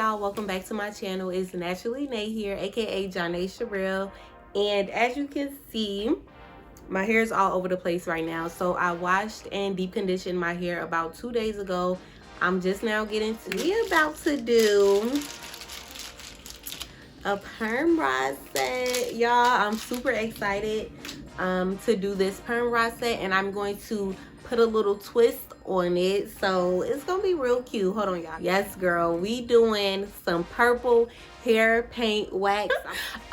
y'all, welcome back to my channel. It's Naturally Nay here, aka jonaecherelle, and as you can see, my hair is all over the place right now. So I washed and deep conditioned my hair about 2 days ago. I'm just now getting to we about to do a perm rod set, y'all. I'm super excited to do this perm rod set, and I'm going to put a little twist on it, so it's gonna be real cute. Hold on, y'all. Yes, girl, we doing some purple hair paint wax.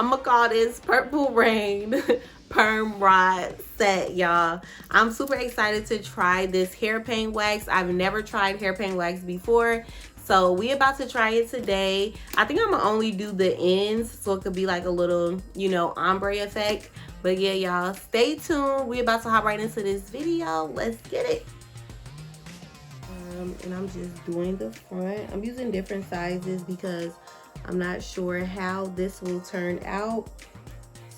I'm gonna call this Purple Rain perm rod set, y'all. I'm super excited to try this hair paint wax. I've never tried hair paint wax before, so we about to try it today. I think I'm gonna only do the ends so it could be like a little, you know, ombre effect. But yeah, y'all, stay tuned. We about to hop right into this video. Let's get it. And I'm just doing the front. I'm using different sizes because I'm not sure how this will turn out.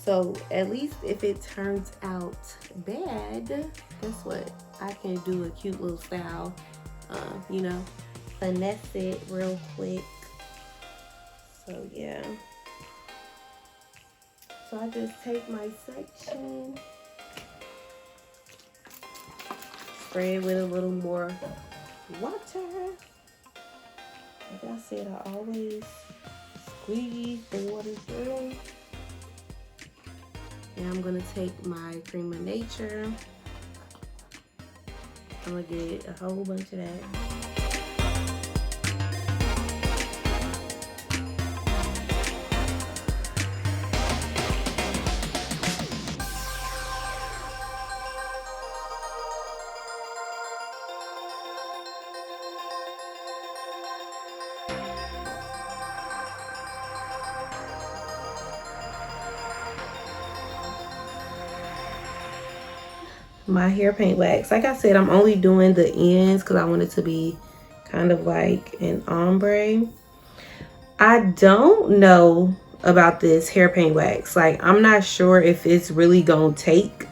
So at least if it turns out bad, guess what? I can do a cute little style, you know, finesse it real quick. So yeah. So I just take my section, spray it with a little more water. Like I said, I always squeeze the water through. And I'm gonna take my Cream of Nature. I'm gonna get a whole bunch of that. My hair paint wax, like I said, I'm only doing the ends because I want it to be kind of like an ombre. I don't know about this hair paint wax. Like, I'm not sure if it's really gonna take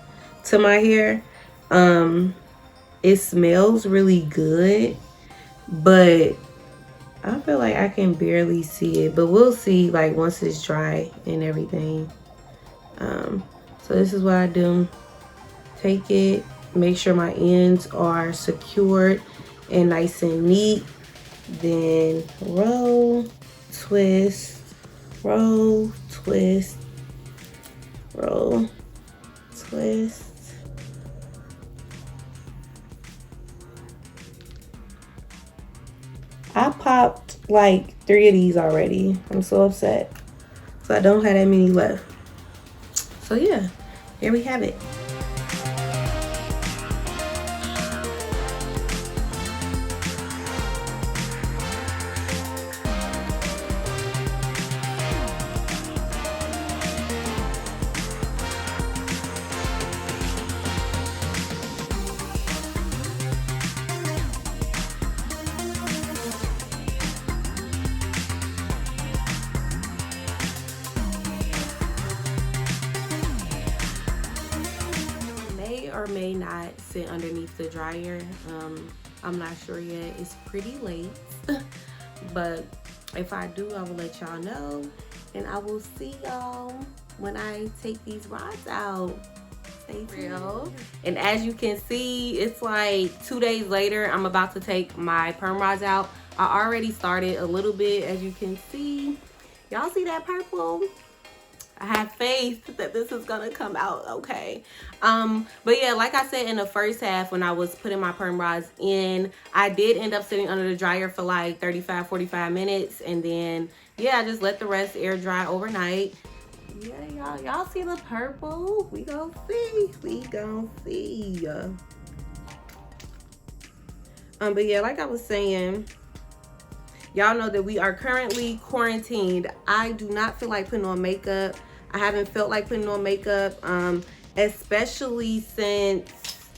to my hair. It smells really good, but I feel like I can barely see it, but we'll see like once it's dry and everything. So this is what I do. Take it, make sure my ends are secured and nice and neat. Then roll, twist, roll, twist, roll, twist. I popped like 3 of these already. I'm so upset. So I don't have that many left. So yeah, here we have it. Or may not sit underneath the dryer. I'm not sure yet. It's pretty late, but if I do, I will let y'all know, and I will see y'all when I take these rods out. Stay tuned. And as you can see, it's like 2 days later. I'm about to take my perm rods out. I already started a little bit, as you can see. Y'all see that purple? I have faith that this is gonna come out okay. But yeah, like I said in the first half when I was putting my perm rods in, I did end up sitting under the dryer for like 35-45 minutes, and then yeah, I just let the rest air dry overnight. Yeah, y'all see the purple? We gon' see. But yeah, like I was saying, y'all know that we are currently quarantined. I do not feel like putting on makeup. I haven't felt like putting on makeup, especially since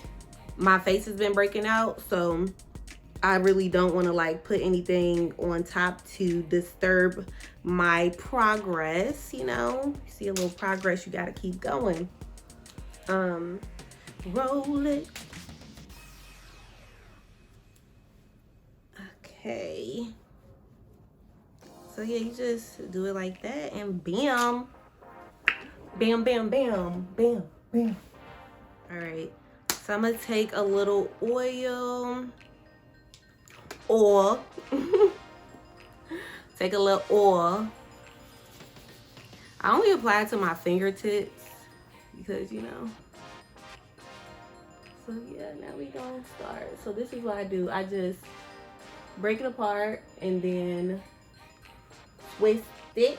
my face has been breaking out. So I really don't want to like put anything on top to disturb my progress, you know. You see a little progress, you got to keep going. Roll it. Okay. So yeah, you just do it like that and bam. Bam, bam, bam, bam, bam. All right, so I'm gonna take a little oil. Take a little oil. I only apply it to my fingertips because, you know. So yeah, now we gonna start. So this is what I do. I just break it apart and then twist it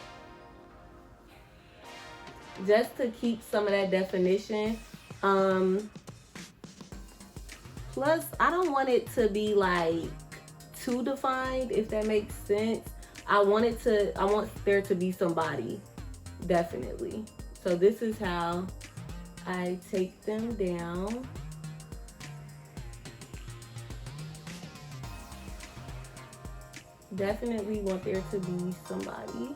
just to keep some of that definition. Plus, I don't want it to be like too defined, if that makes sense. I want there to be some body, definitely. So this is how I take them down. Definitely want there to be somebody.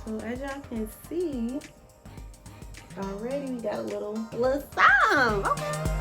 So as y'all can see, already we got a little song. Okay.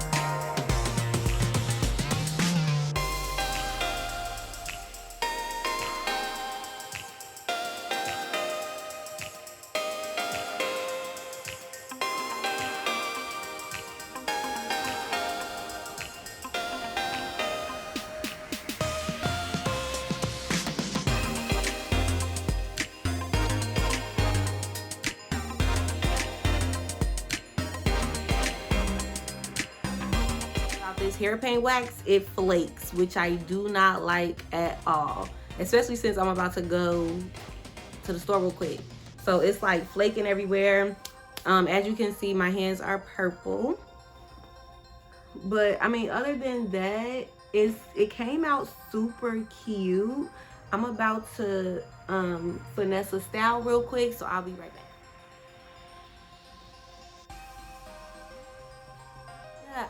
This hair paint wax, it flakes, which I do not like at all, especially since I'm about to go to the store real quick. So it's like flaking everywhere. As you can see, my hands are purple, but I mean, other than that, it came out super cute. I'm about to finesse a style real quick, so I'll be right back.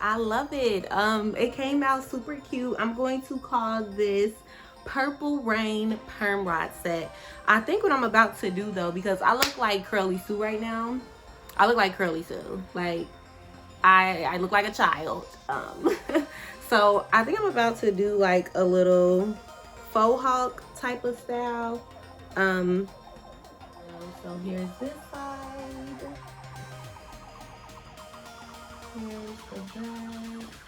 I love it. It came out super cute. I'm going to call this Purple Rain Perm Rod Set. I think what I'm about to do though, because I look like Curly Sue right now. I look like Curly Sue. Like I look like a child. So I think I'm about to do like a little faux hawk type of style. So here's this side. Here's the back.